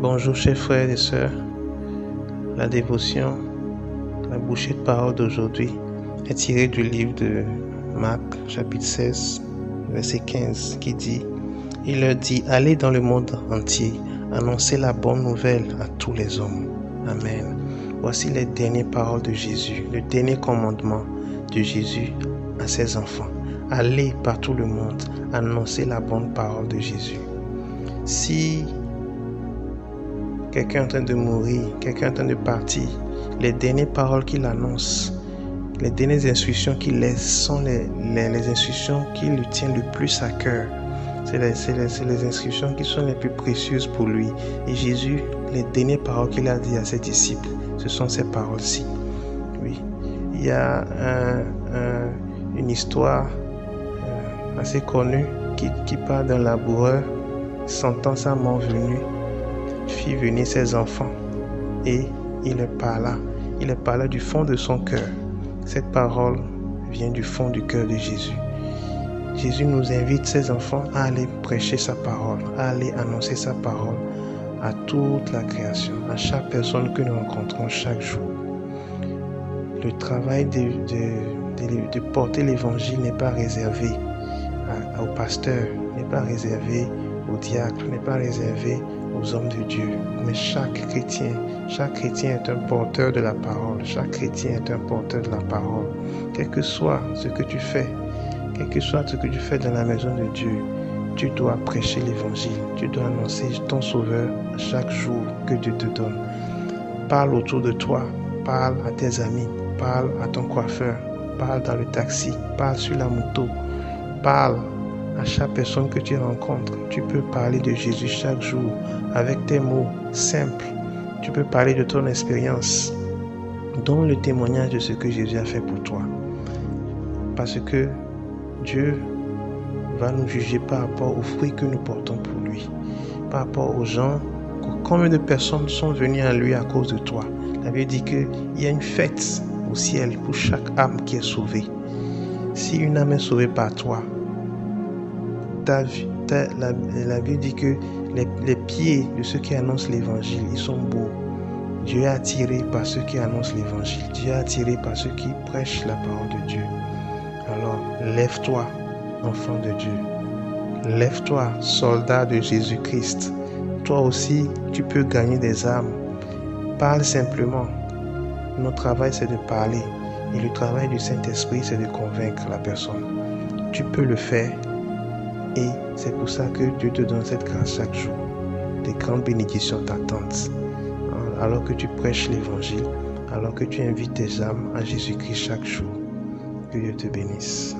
Bonjour chers frères et sœurs, la dévotion, la bouchée de parole d'aujourd'hui est tirée du livre de Marc chapitre 16 verset 15 qui dit « Il leur dit, allez dans le monde entier, annoncez la bonne nouvelle à tous les hommes. Amen. » Voici les dernières paroles de Jésus, le dernier commandement de Jésus à ses enfants. Allez par tout le monde, annoncez la bonne parole de Jésus. Si quelqu'un est en train de mourir, quelqu'un est en train de partir, les dernières paroles qu'il annonce, les dernières instructions qu'il laisse sont les instructions qui lui tiennent le plus à cœur. C'est les instructions qui sont les plus précieuses pour lui. Et Jésus, les dernières paroles qu'il a dit à ses disciples, ce sont ces paroles-ci. Oui. Il y a une histoire assez connue qui parle d'un laboureur sentant sa mort venue, fit venir ses enfants et il leur parla du fond de son cœur. Cette parole vient du fond du cœur de Jésus. Jésus nous invite, ses enfants, à aller prêcher sa parole, à aller annoncer sa parole à toute la création, à chaque personne que nous rencontrons chaque jour. Le travail de porter l'évangile n'est pas réservé aux pasteurs, n'est pas réservé aux diacres, n'est pas réservé aux hommes de Dieu, mais chaque chrétien est un porteur de la parole, chaque chrétien est un porteur de la parole. Quel que soit ce que tu fais, dans la maison de Dieu, tu dois prêcher l'évangile, tu dois annoncer ton sauveur chaque jour que Dieu te donne. Parle autour de toi, parle à tes amis, parle à ton coiffeur, parle dans le taxi, parle sur la moto, parle à chaque personne que tu rencontres. Tu peux parler de Jésus chaque jour avec tes mots simples. Tu peux parler de ton expérience. Donne le témoignage de ce que Jésus a fait pour toi. Parce que Dieu va nous juger par rapport aux fruits que nous portons pour lui. Par rapport aux gens, combien de personnes sont venues à lui à cause de toi. La Bible dit qu'il y a une fête au ciel pour chaque âme qui est sauvée. Si une âme est sauvée par toi, la Bible dit que les pieds de ceux qui annoncent l'évangile, ils sont beaux. Dieu est attiré par ceux qui annoncent l'évangile. Dieu est attiré par ceux qui prêchent la parole de Dieu. Alors, lève-toi, enfant de Dieu. Lève-toi, soldat de Jésus-Christ. Toi aussi, tu peux gagner des âmes. Parle simplement. Notre travail, c'est de parler. Et le travail du Saint-Esprit, c'est de convaincre la personne. Tu peux le faire. Et c'est pour ça que Dieu te donne cette grâce chaque jour. Des grandes bénédictions t'attendent. Alors que tu prêches l'évangile, alors que tu invites tes âmes à Jésus-Christ chaque jour. Que Dieu te bénisse.